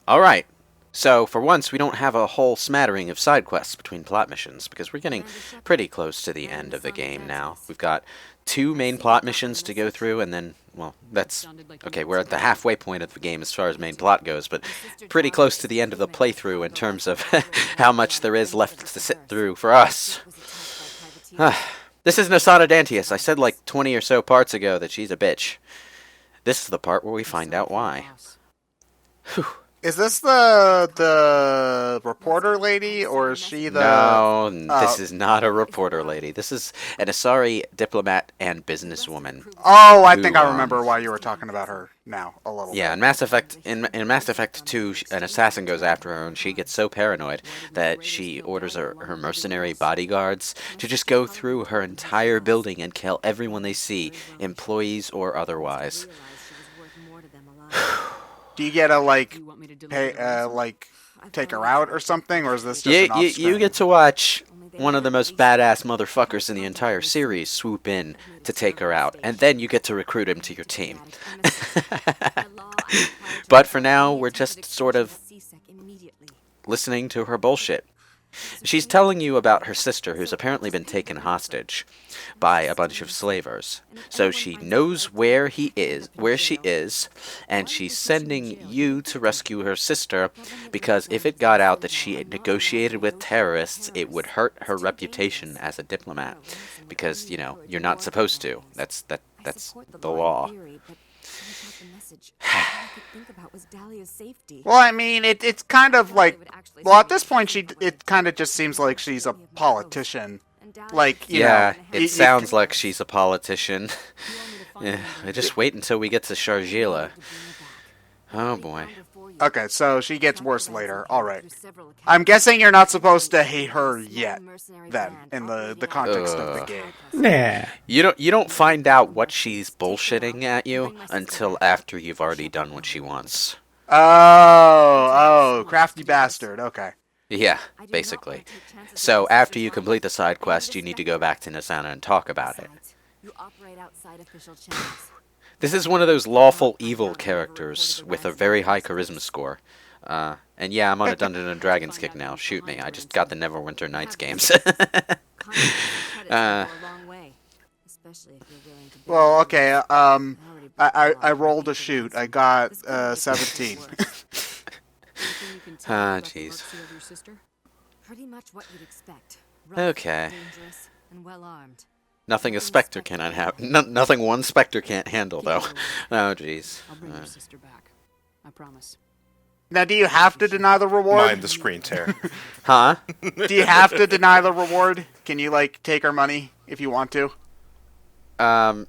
All right. So, for once, we don't have a whole smattering of side quests between plot missions, because we're getting pretty close to the end of the game now. We've got 2 main plot missions to go through, and then, well, that's... Okay, we're at the halfway point of the game as far as main plot goes, but pretty close to the end of the playthrough in terms of how much there is left to sit through for us. This is Nasana Dantius. I said like 20 or so parts ago that she's a bitch. This is the part where we find out why. Whew. Is this the reporter lady, or is she the... No, this is not a reporter lady. This is an Asari diplomat and businesswoman. Oh, I think I remember why you were talking about her now, a little Yeah, bit. in Mass Effect 2, an assassin goes after her, and she gets so paranoid that she orders her mercenary bodyguards to just go through her entire building and kill everyone they see, employees or otherwise. Do you get to, take her out or something, or is this just an off-screen? You get to watch one of the most badass motherfuckers in the entire series swoop in to take her out, and then you get to recruit him to your team. But for now, we're just sort of listening to her bullshit. She's telling you about her sister, who's apparently been taken hostage by a bunch of slavers. So she knows where she is, and she's sending you to rescue her sister, because if it got out that she negotiated with terrorists, it would hurt her reputation as a diplomat. Because, you're not supposed to. That's the law. Well, I mean, it's kind of like... Well, at this point, it kind of just seems like she's a politician. Like, you know... it sounds like she's a politician. Just wait until we get to Sharjila. Oh, boy. Okay, so she gets worse later. Alright. I'm guessing you're not supposed to hate her yet, then, in the context of the game. Nah. You don't find out what she's bullshitting at you until after you've already done what she wants. Oh, crafty bastard, okay. Yeah, basically. So after you complete the side quest, you need to go back to Nasana and talk about it. This is one of those lawful evil characters with a very high charisma score. And yeah, I'm on a Dungeons and Dragons kick now. Shoot me. I just got the Neverwinter Nights games. Well, okay, I rolled a shoot. I got 17. Jeez. Okay. Nothing a Spectre cannot have. Nothing one Spectre can't handle, though. Oh, jeez. I'll bring your sister back. I promise. Now, do you have to deny the reward? Mind the screen tear. Huh? Do you have to deny the reward? Can you, take her money if you want to? I'm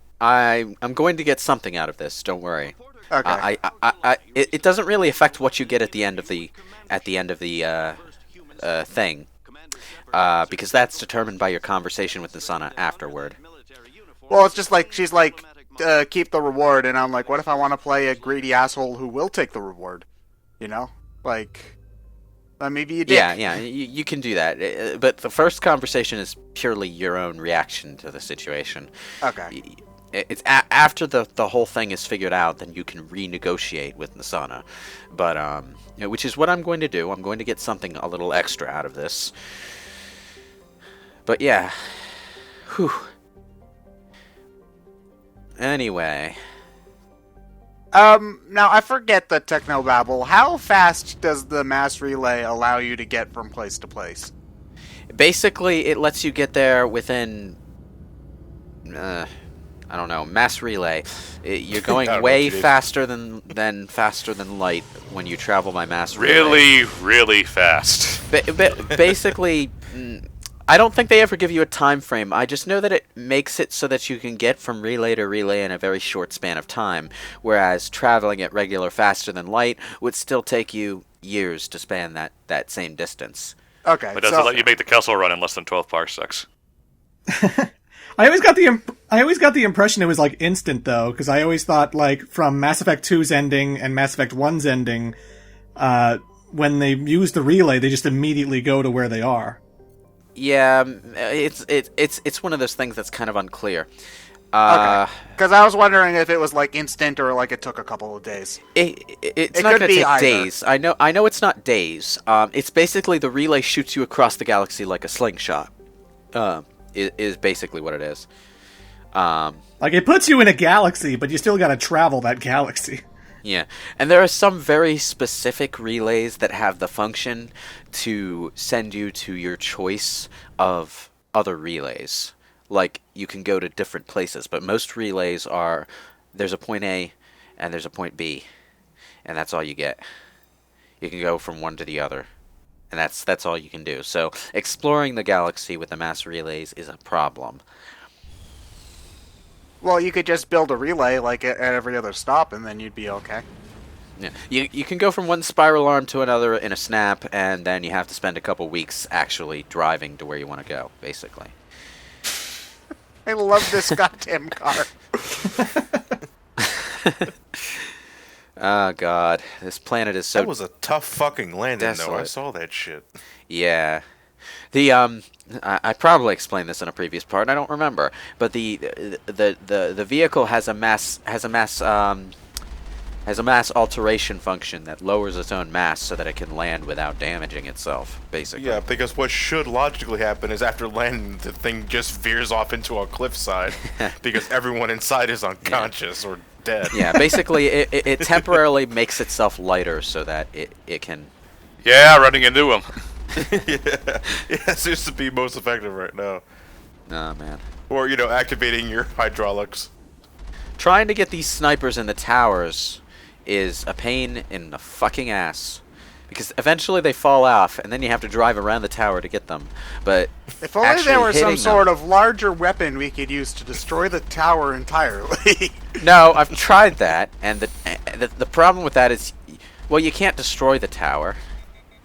going to get something out of this. Don't worry. Okay. It doesn't really affect what you get at the end of the thing. Because that's determined by your conversation with Nasana afterward. Well, it's just like, she's like, keep the reward, and I'm like, what if I want to play a greedy asshole who will take the reward? You know? Maybe you did. Yeah, you can do that. But the first conversation is purely your own reaction to the situation. Okay. It's after the whole thing is figured out, then you can renegotiate with Nasana. But, which is what I'm going to do. I'm going to get something a little extra out of this. But yeah. Whew. Anyway. Now I forget the technobabble. How fast does the mass relay allow you to get from place to place? Basically, it lets you get there within... I don't know, mass relay. You're going way faster than light when you travel by mass relay. Really, really fast. Basically, I don't think they ever give you a time frame. I just know that it makes it so that you can get from relay to relay in a very short span of time, whereas traveling at regular faster than light would still take you years to span that same distance. Okay. But doesn't let you make the Kessel run in less than 12 parsecs. I always got the impression it was instant though, because I always thought from Mass Effect 2's ending and Mass Effect 1's ending, when they use the relay, they just immediately go to where they are. Yeah, it's one of those things that's kind of unclear. Okay. Because I was wondering if it was like instant or like it took a couple of days. It's It not could going to be take either. days. I know it's not days. It's basically the relay shoots you across the galaxy like a slingshot. Is basically what it is. Like, it puts you in a galaxy, but you still gotta travel that galaxy. Yeah, and there are some very specific relays that have the function to send you to your choice of other relays. Like, you can go to different places, but most relays are, there's a point A and there's a point B, and that's all you get. You can go from one to the other, and that's all you can do. So, exploring the galaxy with the mass relays is a problem. Well, you could just build a relay like at every other stop, and then you'd be okay. Yeah. You can go from one spiral arm to another in a snap, and then you have to spend a couple weeks actually driving to where you want to go, basically. I love this goddamn car. Oh god, this planet is so That was a tough fucking landing, though. I desolate. saw that shit. Yeah. The I probably explained this in a previous part, and I don't remember. But the vehicle has a mass alteration function that lowers its own mass so that it can land without damaging itself, basically. Yeah, because what should logically happen is after landing, the thing just veers off into a cliffside because everyone inside is unconscious or dead. Yeah, basically it temporarily makes itself lighter so that it can. Yeah, running into him. Yeah, it seems to be most effective right now. Oh man. Or, activating your hydraulics. Trying to get these snipers in the towers is a pain in the fucking ass. Because eventually they fall off, and then you have to drive around the tower to get them. But If only actually there were some hitting sort them- of larger weapon we could use to destroy the tower entirely. No, I've tried that, and the problem with that is, well, you can't destroy the tower.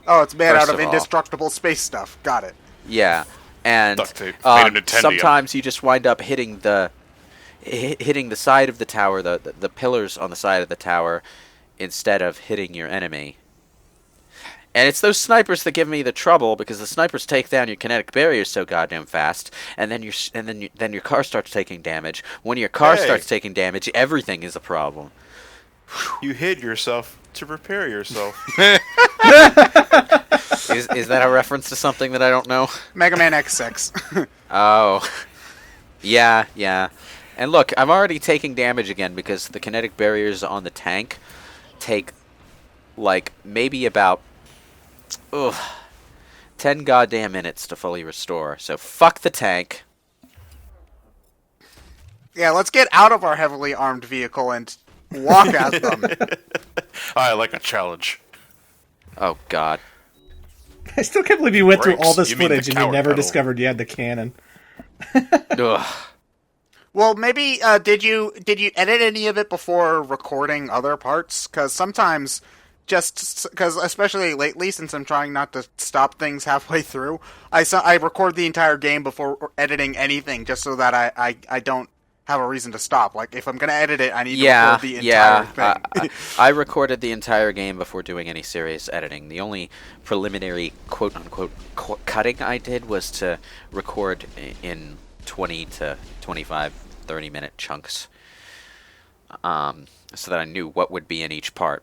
Oh, it's made First out of of all. indestructible space stuff. Got it. Yeah, and Duct tape. Made of Nintendium. sometimes you just wind up hitting the side of the tower, the pillars on the side of the tower, instead of hitting your enemy. And it's those snipers that give me the trouble, because the snipers take down your kinetic barriers so goddamn fast, and then your car starts taking damage. When your car Hey. starts taking damage, everything is a problem. You hid yourself to repair yourself. Is that a reference to something that I don't know? Mega Man X6. Oh. Yeah. And look, I'm already taking damage again because the kinetic barriers on the tank take, like, maybe about 10 goddamn minutes to fully restore. So fuck the tank. Yeah, let's get out of our heavily armed vehicle and walk at them. I like a challenge. Oh god. I still can't believe you went through all Brakes? this You mean the footage and you coward never pedal. discovered you had the cannon. Ugh. Well, maybe did you edit any of it before recording other parts? Because sometimes, because especially lately, since I'm trying not to stop things halfway through, I record the entire game before editing anything, just so that I don't have a reason to stop. Like if I'm gonna edit it, I need to record the entire thing. I recorded the entire game before doing any serious editing. The only preliminary quote-unquote cutting I did was to record in 20 to 25, 30-minute chunks, so that I knew what would be in each part.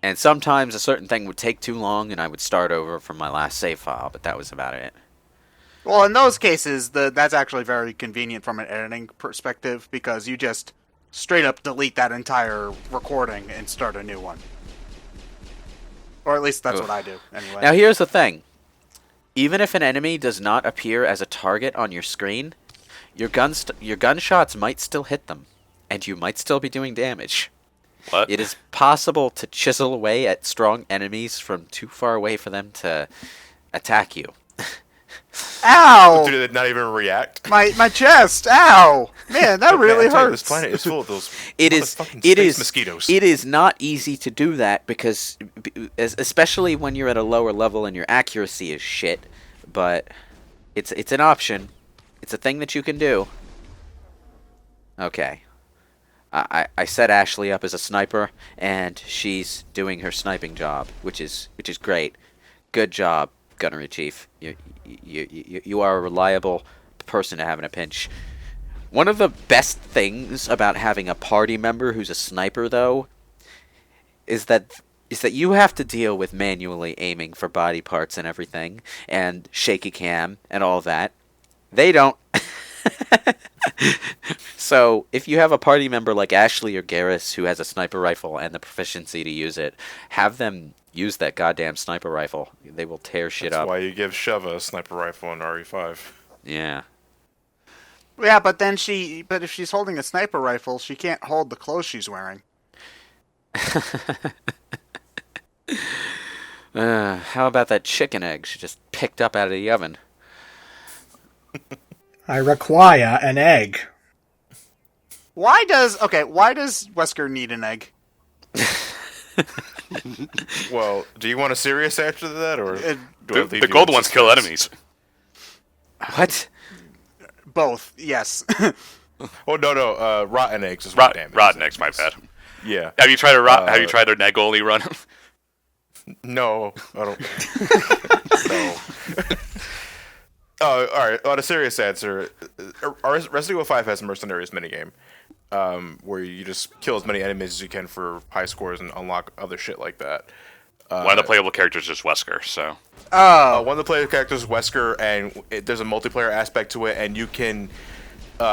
And sometimes a certain thing would take too long, and I would start over from my last save file, but that was about it. Well, in those cases, that's actually very convenient from an editing perspective, because you just straight up delete that entire recording and start a new one. Or at least that's Ugh. what I do, anyway. Now here's the thing. Even if an enemy does not appear as a target on your screen, your gunshots might still hit them, and you might still be doing damage. What? It is possible to chisel away at strong enemies from too far away for them to attack you. Ow! Do they not even react? My chest! Ow! Man, that really Man, I tell you, hurts. This planet is full of those It is motherfucking it space is mosquitoes. it is not easy to do that because especially when you're at a lower level and your accuracy is shit, but it's an option. It's a thing that you can do. Okay. I set Ashley up as a sniper, and she's doing her sniping job, which is great. Good job, Gunnery Chief. You are a reliable person to have in a pinch. One of the best things about having a party member who's a sniper, though, is that you have to deal with manually aiming for body parts and everything, and shaky cam and all that. They don't. So, if you have a party member like Ashley or Garrus who has a sniper rifle and the proficiency to use it, have them use that goddamn sniper rifle. They will tear shit up. That's why you give Sheva a sniper rifle in RE5. Yeah. Yeah, but if she's holding a sniper rifle, she can't hold the clothes she's wearing. How about that chicken egg she just picked up out of the oven? I require an egg. Why does Wesker need an egg? Well, do you want a serious answer to that, or The gold ones kill enemies. What? Both, yes. Oh no, rotten eggs is what damage. Rotten eggs, my bad. Yeah. Have you tried have you tried an egg only run? No, I don't. No. Oh, all right. On a serious answer, Resident Evil 5 has a Mercenaries minigame, where you just kill as many enemies as you can for high scores and unlock other shit like that. One of the playable characters is Wesker, so. Oh. One of the playable characters is Wesker, and there's a multiplayer aspect to it, and you can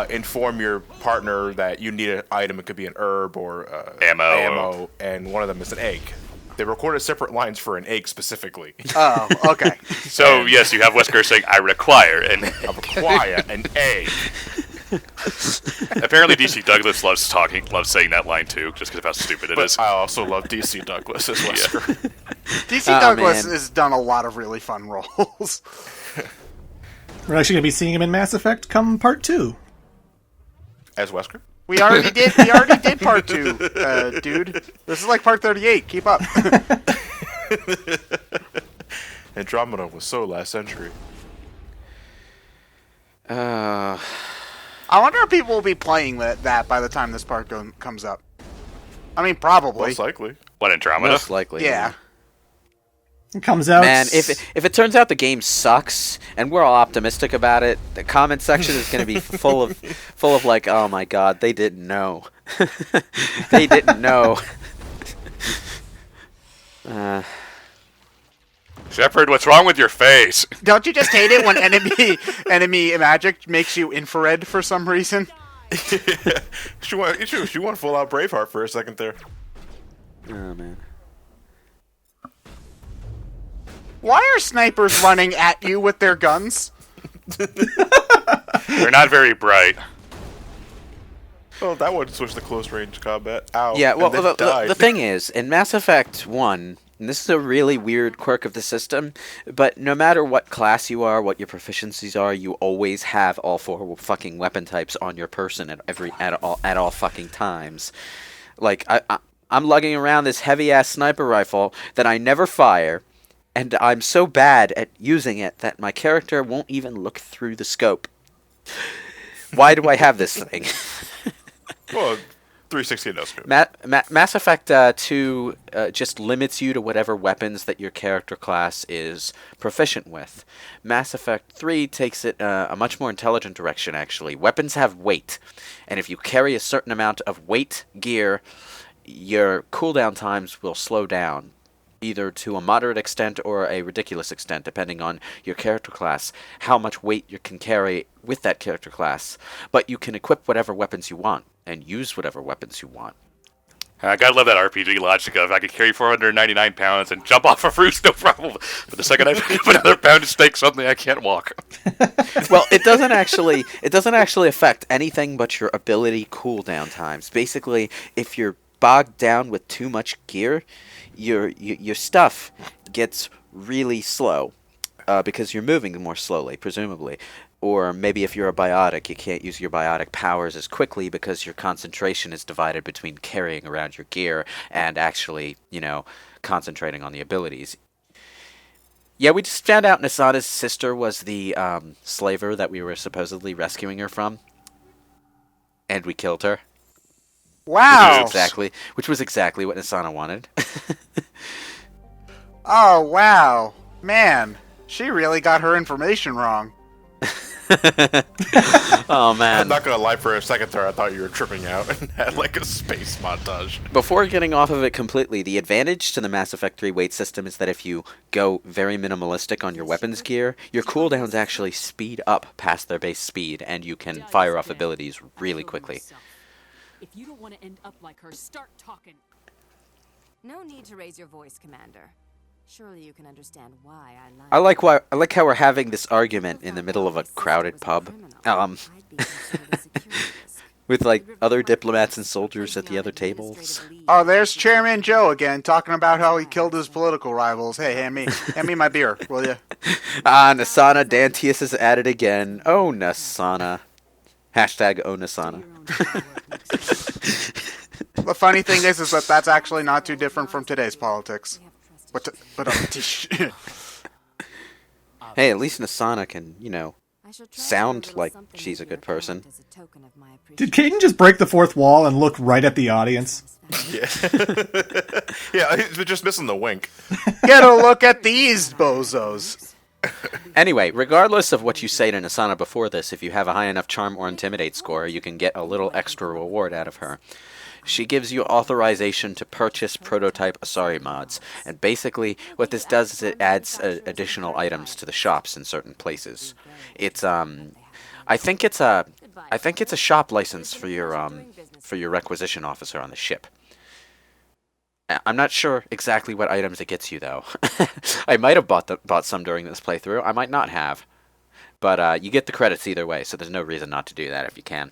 inform your partner that you need an item. It could be an herb or ammo, and one of them is an egg. They recorded separate lines for an egg specifically. Oh, okay. So, yes, you have Wesker saying, I require an I require an egg. Apparently DC Douglas loves saying that line too, just because of how stupid it is. But I also love DC Douglas as Wesker. DC Douglas has done a lot of really fun roles. We're actually going to be seeing him in Mass Effect come part 2. As Wesker? We already did part 2, dude. This is like part 38. Keep up. Andromeda was so last century. I wonder if people will be playing that by the time this part comes up. I mean, probably. Most likely. What, Andromeda? Most likely. Yeah. It comes out. Man, if it turns out the game sucks and we're all optimistic about it, the comment section is going to be full of like, oh my god, they didn't know. They didn't know. Shepard, what's wrong with your face? Don't you just hate it when enemy magic makes you infrared for some reason? She went full out Braveheart for a second there. Oh man. Why are snipers running at you with their guns? They're not very bright. Oh, that one switched to close range combat. Ow. Yeah, well, and then died. the thing is, in Mass Effect 1, and this is a really weird quirk of the system, but no matter what class you are, what your proficiencies are, you always have all 4 fucking weapon types on your person at all fucking times. Like, I'm lugging around this heavy-ass sniper rifle that I never fire, and I'm so bad at using it that my character won't even look through the scope. Why do I have this thing? Well, 360 no scope. Mass Effect 2 just limits you to whatever weapons that your character class is proficient with. Mass Effect 3 takes it a much more intelligent direction, actually. Weapons have weight, and if you carry a certain amount of weight gear, your cooldown times will slow down, either to a moderate extent or a ridiculous extent, depending on your character class, how much weight you can carry with that character class. But you can equip whatever weapons you want, and use whatever weapons you want. I gotta love that RPG logic of I can carry 499 pounds and jump off a roof, no problem. But the second I pick up another pound of steak, suddenly I can't walk. Well, it doesn't actually affect anything but your ability cooldown times. Basically, if you're bogged down with too much gear, your stuff gets really slow because you're moving more slowly, presumably. Or maybe if you're a biotic, you can't use your biotic powers as quickly because your concentration is divided between carrying around your gear and actually, concentrating on the abilities. Yeah, we just found out Nasada's sister was the slaver that we were supposedly rescuing her from. And we killed her. Wow. Which was exactly what Nasana wanted. Oh, wow. Man, she really got her information wrong. Oh I'm man. not gonna lie, for a second there, I thought you were tripping out and had like a space montage. Before getting off of it completely, the advantage to the Mass Effect 3 weight system is that if you go very minimalistic on your weapons gear, your cooldowns actually speed up past their base speed, and you can fire off abilities really quickly. If you don't want to end up like her, start talking. No need to raise your voice, Commander. Surely you can understand why I like how we're having this argument in the middle of a crowded pub. With like other diplomats and soldiers at the other tables. Oh, there's Chairman Joe again, talking about how he killed his political rivals. Hey, hand me my beer, will you? Nasana Dantius is at it again. Oh, Nasana. Hashtag oh, Nasana. The funny thing is that that's actually not too different from today's politics. Hey, at least Nasana can, sound like she's a good person. Did Caden just break the fourth wall and look right at the audience? Yeah. Yeah, he's just missing the wink. Get a look at these bozos. Anyway, regardless of what you say to Nasana before this, if you have a high enough charm or intimidate score, you can get a little extra reward out of her. She gives you authorization to purchase prototype Asari mods, and basically what this does is it adds additional items to the shops in certain places. It's I think it's a shop license for your requisition officer on the ship. I'm not sure exactly what items it gets you though. I might have bought some during this playthrough. I might not have, but you get the credits either way, so there's no reason not to do that if you can.